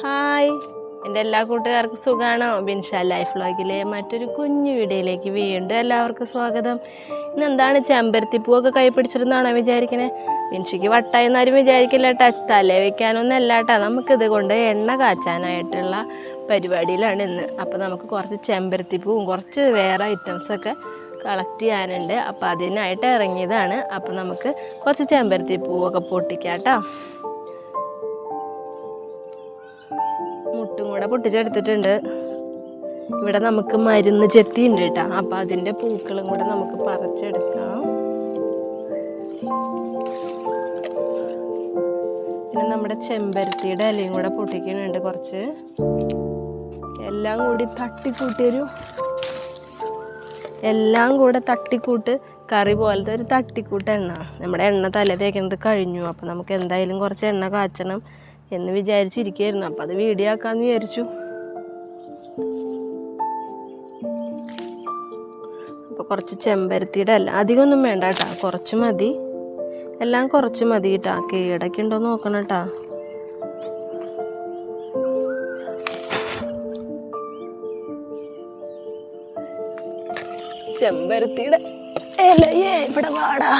Hi, എൻ്റെ എല്ലാ കൂട്ടുകാർക്കും സുഖമാണോ? ബിൻഷ ലൈഫ് വ്ളോഗിലെ മറ്റൊരു കുഞ്ഞു വീഡിയോയിലേക്ക് വീണ്ടും എല്ലാവർക്കും സ്വാഗതം. ഇന്ന് എന്താണ് ചെമ്പരത്തിപ്പൂവൊക്കെ കൈ പിടിച്ചിരുന്നാണോ വിചാരിക്കണേ? ബിൻഷയ്ക്ക് വട്ടായെന്നാരും വിചാരിക്കില്ല കേട്ടോ, തലേ വയ്ക്കാനൊന്നും അല്ല കേട്ടോ. നമുക്കിത് കൊണ്ട് എണ്ണ കാച്ചാനായിട്ടുള്ള പരിപാടിയിലാണ് ഇന്ന്. അപ്പോൾ നമുക്ക് കുറച്ച് ചെമ്പരത്തിപ്പൂവും കുറച്ച് വേറെ ഐറ്റംസൊക്കെ കളക്ട് ചെയ്യാനുണ്ട്. അപ്പോൾ അതിനായിട്ട് ഇറങ്ങിയതാണ്. അപ്പോൾ നമുക്ക് കുറച്ച് ചെമ്പരത്തിപ്പൂവൊക്കെ പൊട്ടിക്കാം കേട്ടോ. മുട്ടും കൂടെ പൊട്ടിച്ചെടുത്തിട്ടുണ്ട്. ഇവിടെ നമുക്ക് മരുന്ന് ചെത്തി ഉണ്ട് കേട്ടോ. അപ്പം അതിൻ്റെ പൂക്കളും കൂടെ നമുക്ക് പറിച്ചെടുക്കാം. പിന്നെ നമ്മുടെ ചെമ്പരത്തിയുടെ ഇലയും കൂടെ പൊട്ടിക്കുന്നുണ്ട് കുറച്ച്. എല്ലാം കൂടെ തട്ടിക്കൂട്ട് കറി പോലത്തെ ഒരു തട്ടിക്കൂട്ട് എണ്ണ. നമ്മുടെ എണ്ണ തല തേക്കുന്നത് കഴിഞ്ഞു. അപ്പം നമുക്ക് എന്തായാലും കുറച്ച് എണ്ണ കാച്ചണം എന്ന് വിചാരിച്ചിരിക്കുകയായിരുന്നു. അപ്പം അത് വീഡിയോ ആക്കാമെന്ന് വിചാരിച്ചു. അപ്പോൾ കുറച്ച് ചെമ്പരത്തിയുടെ അല്ല, അധികമൊന്നും വേണ്ട കേട്ടോ, കുറച്ച് മതി. എല്ലാം കുറച്ച് മതി കേട്ടോ. കീടൊക്കെ ഉണ്ടോ നോക്കണം കേട്ടോ. ചെമ്പരത്തിയുടെ ഇലയേ ഇവിടെ വാടാ.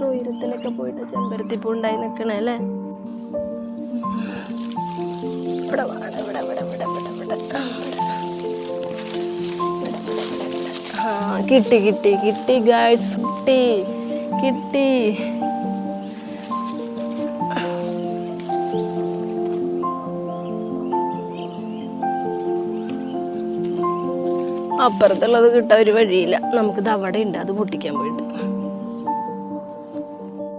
ഉയരത്തിലൊക്കെ പോയിട്ട് ചെമ്പരത്തിപ്പൂ ഉണ്ടായി നിൽക്കണേ അല്ലേ. ഇവിടെ കിട്ടി ഗൈസ്, കിട്ടി. അപ്പുറത്തുള്ളത് കിട്ടാൻ ഒരു വഴിയില്ല. നമുക്കിത് അവിടെ ഉണ്ട്, അത് പൊട്ടിക്കാൻ പോയിട്ട്.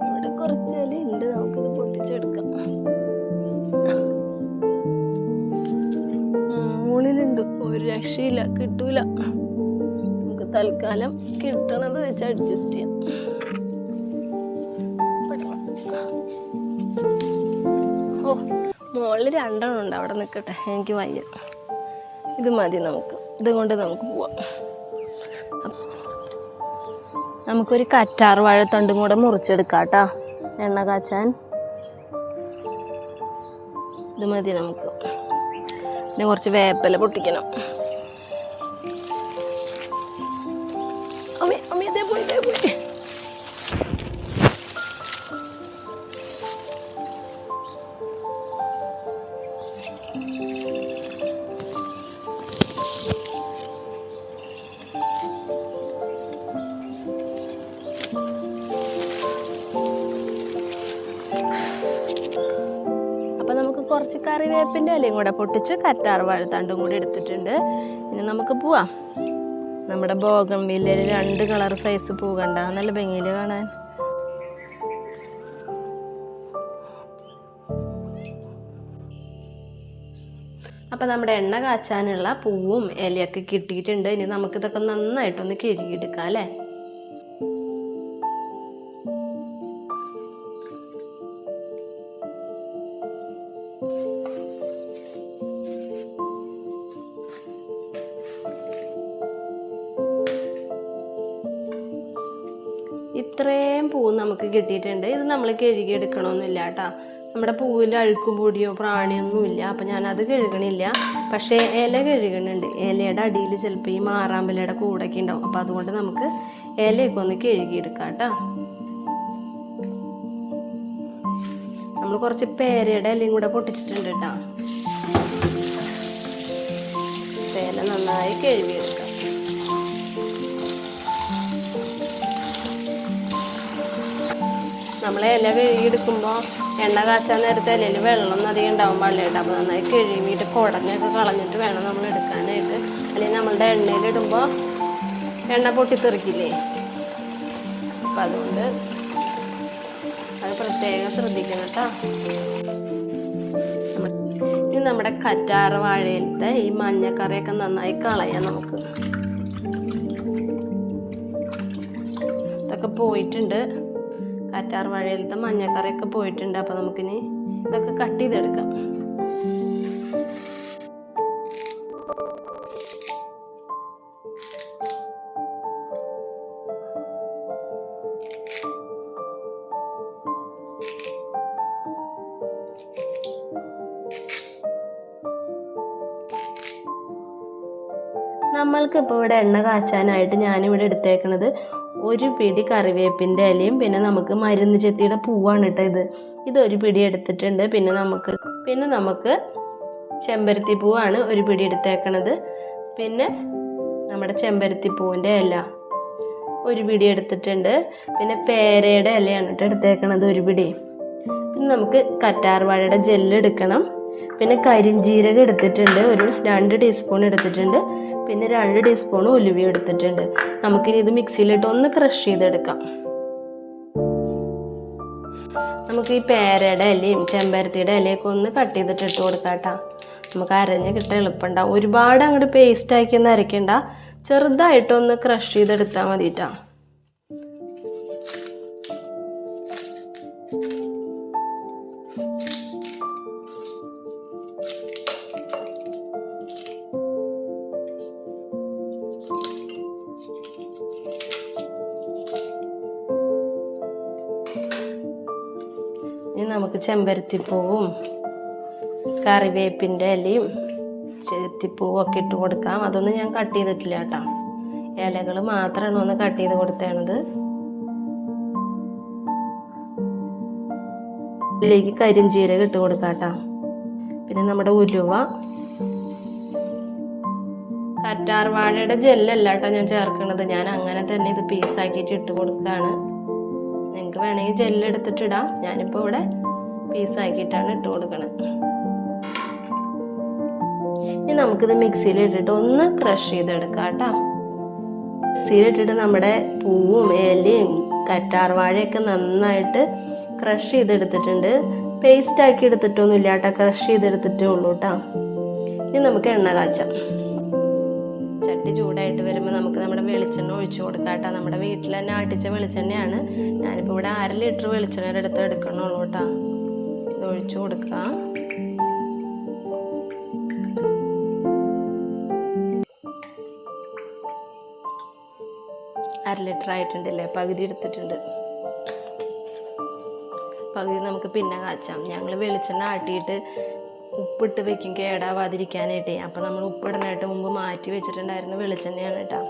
ഇവിടെ കുറച്ച് ഇലയുണ്ട്, നമുക്കിത് പൊട്ടിച്ചെടുക്കാം. മുകളിലുണ്ട്, ഒരു രക്ഷയില്ല, കിട്ടൂല. നമുക്ക് തൽക്കാലം കിട്ടണത് വെച്ച് അഡ്ജസ്റ്റ് ചെയ്യാം. ഓ, മുകളിൽ രണ്ടെണ്ണം ഉണ്ട്, അവിടെ നിൽക്കട്ടെ, എനിക്ക് വയ്യ. ഇത് മതി നമുക്ക്, ഇതുകൊണ്ട് നമുക്ക് പോവാം. നമുക്കൊരു കറ്റാർ വാഴത്തണ്ടും കൂടെ മുറിച്ചെടുക്കാം കേട്ടോ എണ്ണ കാച്ചാൻ. ഇത് മതി നമുക്ക്. പിന്നെ കുറച്ച് വേപ്പില പൊട്ടിക്കണം. ഇതേ പോയി. അപ്പം നമുക്ക് കുറച്ച് കറിവേപ്പിൻ്റെ ഇലയും കൂടെ പൊട്ടിച്ച് കറ്റാർ വാഴത്തണ്ടും കൂടി എടുത്തിട്ടുണ്ട്. ഇനി നമുക്ക് പോവാം. നമ്മുടെ ബോഗൺവില്ലയിൽ 2 കളർ സൈസ് പൂ കണ്ട, നല്ല ഭംഗിയിൽ കാണാൻ. അപ്പം നമ്മുടെ എണ്ണ കാച്ചാനുള്ള പൂവും ഇലയൊക്കെ കിട്ടിയിട്ടുണ്ട്. ഇനി നമുക്കിതൊക്കെ നന്നായിട്ടൊന്ന് കഴുകിയെടുക്കാം അല്ലേ. ഇത്രയും പൂ നമുക്ക് കിട്ടിയിട്ടുണ്ട്. ഇത് നമ്മൾ കഴുകിയെടുക്കണമെന്നില്ല കേട്ടോ. നമ്മുടെ പൂവിൽ അഴുക്കും പൊടിയോ പ്രാണിയൊന്നും ഇല്ല. അപ്പം ഞാനത് കഴുകണില്ല. പക്ഷേ ഇല കഴുകണുണ്ട്. ഇലയുടെ അടിയിൽ ചിലപ്പോൾ ഈ മാറാമ്പലയുടെ കൂടൊക്കെ ഉണ്ടാവും. അപ്പം അതുകൊണ്ട് നമുക്ക് ഇലയൊക്കെ ഒന്ന് കഴുകിയെടുക്കാം കേട്ടോ. നമ്മൾ കുറച്ച് പേരയുടെ ഇലയും കൂടെ പൊട്ടിച്ചിട്ടുണ്ട് കേട്ടോ. ഇല നന്നായി കഴുകിയെടുക്കാം. നമ്മൾ ഇല കഴുകിയെടുക്കുമ്പോൾ എണ്ണ കാച്ചാൻ നേരത്തെ ഇലയിൽ വെള്ളം അധികം ഉണ്ടാവും പാടില്ല. അപ്പോൾ നന്നായി കഴുകിയിട്ട് കുടഞ്ഞൊക്കെ കളഞ്ഞിട്ട് വേണം നമ്മൾ എടുക്കാനായിട്ട്. അല്ലെങ്കിൽ നമ്മളുടെ എണ്ണയിലിടുമ്പോൾ എണ്ണ പൊട്ടിത്തെറിക്കില്ലേ. അപ്പം അതുകൊണ്ട് അത് പ്രത്യേകം ശ്രദ്ധിക്കണം കേട്ടോ. ഇനി നമ്മുടെ കറ്റാർ വാഴയിലത്തെ ഈ മഞ്ഞക്കറിയൊക്കെ നന്നായി കളയാം നമുക്ക്. ഇതൊക്കെ പോയിട്ടുണ്ട്. കറ്റാർ വാഴയിലത്തെ മഞ്ഞക്കറിയൊക്കെ പോയിട്ടുണ്ട്. അപ്പം നമുക്കിനി ഇതൊക്കെ കട്ട് ചെയ്തെടുക്കാം. നമ്മൾക്കിപ്പോൾ ഇവിടെ എണ്ണ കാച്ചാനായിട്ട് ഞാനിവിടെ എടുത്തേക്കണത് ഒരു പിടി കറിവേപ്പിൻ്റെ ഇലയും പിന്നെ നമുക്ക് മരുന്ന് ചെത്തിയുടെ പൂവാണ് കേട്ടോ ഇതൊരു പിടി എടുത്തിട്ടുണ്ട്. പിന്നെ നമുക്ക് ചെമ്പരത്തി പൂവാണ് ഒരു പിടി എടുത്തേക്കണത്. പിന്നെ നമ്മുടെ ചെമ്പരത്തി പൂവിൻ്റെ ഇല ഒരു പിടി എടുത്തിട്ടുണ്ട്. പിന്നെ പേരയുടെ ഇലയാണ് കേട്ടോ എടുത്തേക്കണത് ഒരു പിടി. പിന്നെ നമുക്ക് കറ്റാർവാഴയുടെ ജെല്ല് എടുക്കണം. പിന്നെ കരിഞ്ജീരകം എടുത്തിട്ടുണ്ട്, ഒരു 2 ടീസ്പൂൺ എടുത്തിട്ടുണ്ട്. പിന്നെ 2 ടീസ്പൂൺ ഉലുവ എടുത്തിട്ടുണ്ട്. നമുക്കിനി ഇത് മിക്സിയിലിട്ട് ഒന്ന് ക്രഷ് ചെയ്തെടുക്കാം. നമുക്ക് ഈ പേരയുടെ ഇലയും ചെമ്പരത്തിയുടെ ഇലയൊക്കെ ഒന്ന് കട്ട് ചെയ്തിട്ട് ഇട്ട് കൊടുക്കാം കേട്ടോ. നമുക്ക് അരഞ്ഞ് കിട്ടാൻ എളുപ്പമുണ്ടാവും. ഒരുപാട് അങ്ങോട്ട് പേസ്റ്റ് ആക്കിയൊന്നും അരയ്ക്കണ്ട, ചെറുതായിട്ടൊന്ന് ക്രഷ് ചെയ്തെടുത്താൽ മതിട്ടാ. ഇനി നമുക്ക് ചെമ്പരത്തിപ്പൂവും കറിവേപ്പിൻ്റെ ഇലയും ചെത്തിപ്പൂവും ഒക്കെ ഇട്ട് കൊടുക്കാം. അതൊന്നും ഞാൻ കട്ട് ചെയ്തിട്ടില്ല കേട്ടോ, ഇലകൾ മാത്രമാണ് ഒന്ന് കട്ട് ചെയ്ത് കൊടുത്തേണത്. ഇതിലേക്ക് കരിഞ്ജീരകം ഇട്ട് കൊടുക്കാം കേട്ടോ. പിന്നെ നമ്മുടെ ഉലുവ, കറ്റാർവാഴയുടെ ജെല്ലല്ല കേട്ടോ ഞാൻ ചേർക്കണത്, ഞാൻ അങ്ങനെ തന്നെ ഇത് പീസാക്കിയിട്ട് ഇട്ട് കൊടുക്കുകയാണ്. നിങ്ങൾക്ക് വേണമെങ്കിൽ ജെല്ല് എടുത്തിട്ടിടാം, ഞാനിപ്പോൾ ഇവിടെ പീസാക്കിയിട്ടാണ് ഇട്ട് കൊടുക്കണത്. ഇനി നമുക്കിത് മിക്സിയിൽ ഇട്ടിട്ട് ഒന്ന് ക്രഷ് ചെയ്തെടുക്കാം കേട്ടോ. മിക്സിയിലിട്ടിട്ട് നമ്മുടെ പൂവും ഇലയും കറ്റാർവാഴയൊക്കെ നന്നായിട്ട് ക്രഷ് ചെയ്തെടുത്തിട്ടുണ്ട്. പേസ്റ്റ് ആക്കി എടുത്തിട്ടൊന്നും ഇല്ല കേട്ടോ, ക്രഷ് ചെയ്തെടുത്തിട്ടേ ഉള്ളൂ കേട്ടോ. ഇനി നമുക്ക് എണ്ണ കാച്ചാം. ചട്ടി ചൂടായിട്ട് വരുമ്പോൾ നമുക്ക് നമ്മുടെ വെളിച്ചെണ്ണ ഒഴിച്ചു കൊടുക്കാം കേട്ടോ. നമ്മുടെ വീട്ടിൽ തന്നെ ആട്ടിച്ച വെളിച്ചെണ്ണയാണ്. ഞാനിപ്പോൾ ഇവിടെ 1/2 ലിറ്റർ വെളിച്ചെണ്ണയുടെ അടുത്ത് എടുക്കണുള്ളൂ കേട്ടോ. ഇത് ഒഴിച്ചു കൊടുക്കാം. അര ലിറ്റർ ആയിട്ടുണ്ടല്ലേ, പകുതി എടുത്തിട്ടുണ്ട്. പകുതി നമുക്ക് പിന്നെ കാച്ചാം. ഞങ്ങൾ വെളിച്ചെണ്ണ ആട്ടിയിട്ട് ഉപ്പിട്ട് വെക്കും കേടാവാതിരിക്കാനായിട്ടേ. അപ്പം നമ്മൾ ഉപ്പിടാനായിട്ട് മുമ്പ് മാറ്റി വെച്ചിട്ടുണ്ടായിരുന്ന വെളിച്ചെണ്ണയാണ് കേട്ടോ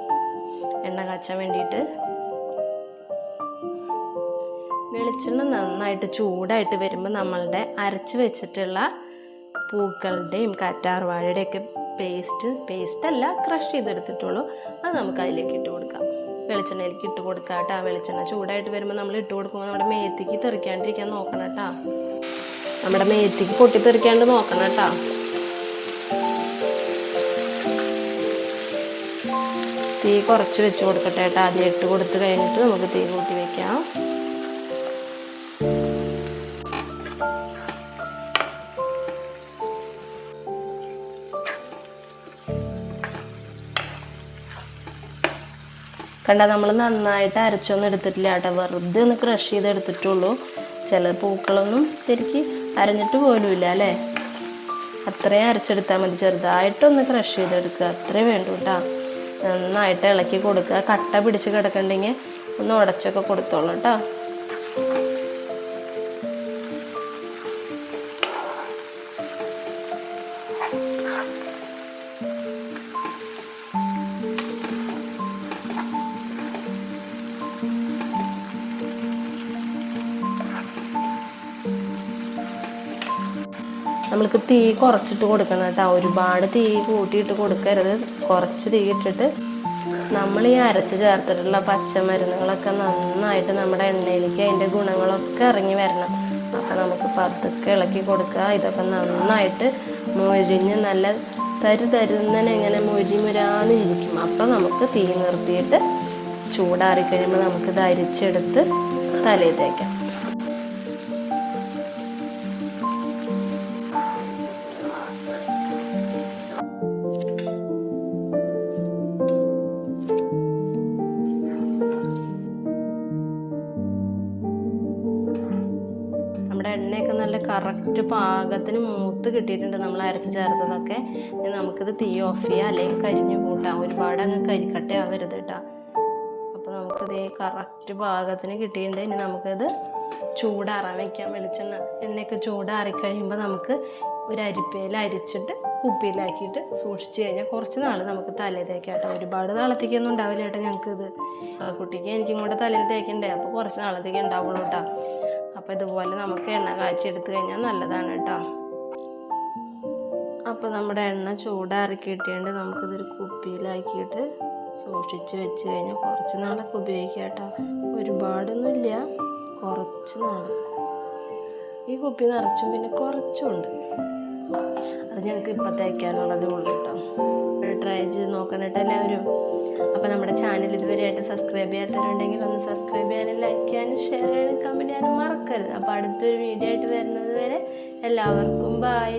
എണ്ണ കാച്ചാൻ വേണ്ടിയിട്ട്. വെളിച്ചെണ്ണ നന്നായിട്ട് ചൂടായിട്ട് വരുമ്പോൾ നമ്മളുടെ അരച്ച് വെച്ചിട്ടുള്ള പൂക്കളുടെയും കറ്റാർവാഴയുടെയൊക്കെ പേസ്റ്റ് അല്ല, ക്രഷ് ചെയ്തെടുത്തിട്ടുള്ളൂ, അത് നമുക്ക് അതിലേക്ക് ഇട്ട് കൊടുക്കാം. വെളിച്ചെണ്ണയിലേക്ക് ഇട്ട് കൊടുക്കാം കേട്ടോ. വെളിച്ചെണ്ണ ചൂടായിട്ട് വരുമ്പോൾ നമ്മൾ ഇട്ട് കൊടുക്കുമ്പോൾ നമ്മുടെ മേത്തേക്ക് തെറിക്കാണ്ടിരിക്കാൻ നോക്കണം കേട്ടോ. നമ്മുടെ മേത്തേക്ക് പൊട്ടിത്തെറിക്കാണ്ട് നോക്കണം കേട്ടോ. തീ കുറച്ച് വെച്ച് കൊടുക്കട്ടെ കേട്ടോ. ആദ്യം ഇട്ട് കൊടുത്ത് കഴിഞ്ഞിട്ട് നമുക്ക് തീ കൂട്ടി വെക്കാം. കണ്ട, നമ്മൾ നന്നായിട്ട് അരച്ചൊന്നും എടുത്തിട്ടില്ല കേട്ടോ, വെറുതെ ഒന്ന് ക്രഷ് ചെയ്തെടുത്തിട്ടുള്ളൂ. ചില പൂക്കളൊന്നും ശരിക്കും അരഞ്ഞിട്ട് പോലും ഇല്ല അല്ലേ. അത്രയും അരച്ചെടുത്താൽ മതി, ചെറുതായിട്ടൊന്ന് ക്രഷ് ചെയ്തെടുക്കുക, അത്രേ വേണ്ടൂ കേട്ടോ. നന്നായിട്ട് ഇളക്കി കൊടുക്കുക. കട്ട പിടിച്ച് കിടക്കണ്ടെങ്കിൽ ഒന്ന് ഉടച്ചൊക്കെ കൊടുത്തോളൂ കേട്ടോ. നമ്മൾക്ക് തീ കുറച്ചിട്ട് കൊടുക്കണം കേട്ടോ. ഒരുപാട് തീ കൂട്ടിയിട്ട് കൊടുക്കരുത്, കുറച്ച് തീ ഇട്ടിട്ട് നമ്മൾ ഈ അരച്ച് ചേർത്തിട്ടുള്ള പച്ചമരുന്നുകളൊക്കെ നന്നായിട്ട് നമ്മുടെ എണ്ണയിലേക്ക് അതിൻ്റെ ഗുണങ്ങളൊക്കെ ഇറങ്ങി വരണം. അപ്പം നമുക്ക് പതുക്കെ ഇളക്കി കൊടുക്കുക. ഇതൊക്കെ നന്നായിട്ട് മൊരിഞ്ഞ് നല്ല തരുന്നനെ ഇങ്ങനെ മുരാന്നിരിക്കും. അപ്പം നമുക്ക് തീ നിർത്തിയിട്ട് ചൂടാറിക്കഴിയുമ്പോൾ നമുക്കിത് അരിച്ചെടുത്ത് തലയിൽ തേക്കാം. നമ്മുടെ എണ്ണയൊക്കെ നല്ല കറക്റ്റ് പാകത്തിന് മൂത്ത് കിട്ടിയിട്ടുണ്ട് നമ്മൾ അരച്ച് ചേർത്തതൊക്കെ. ഇനി നമുക്കിത് തീ ഓഫ് ചെയ്യാം, അല്ലെങ്കിൽ കരിഞ്ഞു കൂട്ടാം. ഒരുപാട് അങ്ങ് കരിക്കട്ടയാവരുത് കേട്ടോ. അപ്പോൾ നമുക്കിത് കറക്റ്റ് പാകത്തിന് കിട്ടിയിട്ടുണ്ട്. ഇനി നമുക്കിത് ചൂടാറാൻ വയ്ക്കാം. എണ്ണയൊക്കെ ചൂടാറി കഴിയുമ്പോൾ നമുക്ക് ഒരു അരിപ്പയിൽ അരിച്ചിട്ട് കുപ്പിയിലാക്കിയിട്ട് സൂക്ഷിച്ച് കഴിഞ്ഞാൽ കുറച്ച് നാൾ നമുക്ക് തലയിൽ തേക്കാം കേട്ടോ. ഒരുപാട് നാളത്തേക്കൊന്നും ഉണ്ടാവില്ല കേട്ടോ ഞങ്ങൾക്കിത്. കുട്ടിക്ക് എനിക്കും കൂടെ തലയിൽ തേക്കണ്ടേ, അപ്പോൾ കുറച്ച് നാളത്തേക്ക് ഉണ്ടാവുള്ളൂ കേട്ടോ. അപ്പോൾ ഇതുപോലെ നമുക്ക് എണ്ണ കാച്ചെടുത്ത് കഴിഞ്ഞാൽ നല്ലതാണ് കേട്ടോ. അപ്പോൾ നമ്മുടെ എണ്ണ ചൂടാറി കിട്ടിയിട്ട് നമുക്കിതൊരു കുപ്പിയിലാക്കിയിട്ട് സൂക്ഷിച്ച് വെച്ച് കഴിഞ്ഞാൽ കുറച്ച് നാളൊക്കെ ഉപയോഗിക്കാം കേട്ടോ. ഒരുപാടൊന്നുമില്ല, കുറച്ച് നാൾ. ഈ കുപ്പി നിറച്ചും പിന്നെ കുറച്ചുണ്ട്, അത് ഞങ്ങൾക്ക് ഇപ്പം തേക്കാനുള്ളതേ ഉള്ളൂ കേട്ടോ. ട്രൈ ചെയ്ത് നോക്കണം കേട്ടോ എല്ലാവരും. അപ്പോൾ നമ്മുടെ ചാനൽ ഇതുവരെയായിട്ട് സബ്സ്ക്രൈബ് ചെയ്യാത്തവരുണ്ടെങ്കിൽ ഒന്ന് സബ്സ്ക്രൈബ് ചെയ്യാനും ലൈക്ക് ചെയ്യാനും ഷെയർ ചെയ്യാനും കമൻറ്റ് ചെയ്യാനും മറക്കരുത്. അപ്പോൾ അടുത്തൊരു വീഡിയോ ആയിട്ട് വരുന്നത് വരെ എല്ലാവർക്കും ബൈ.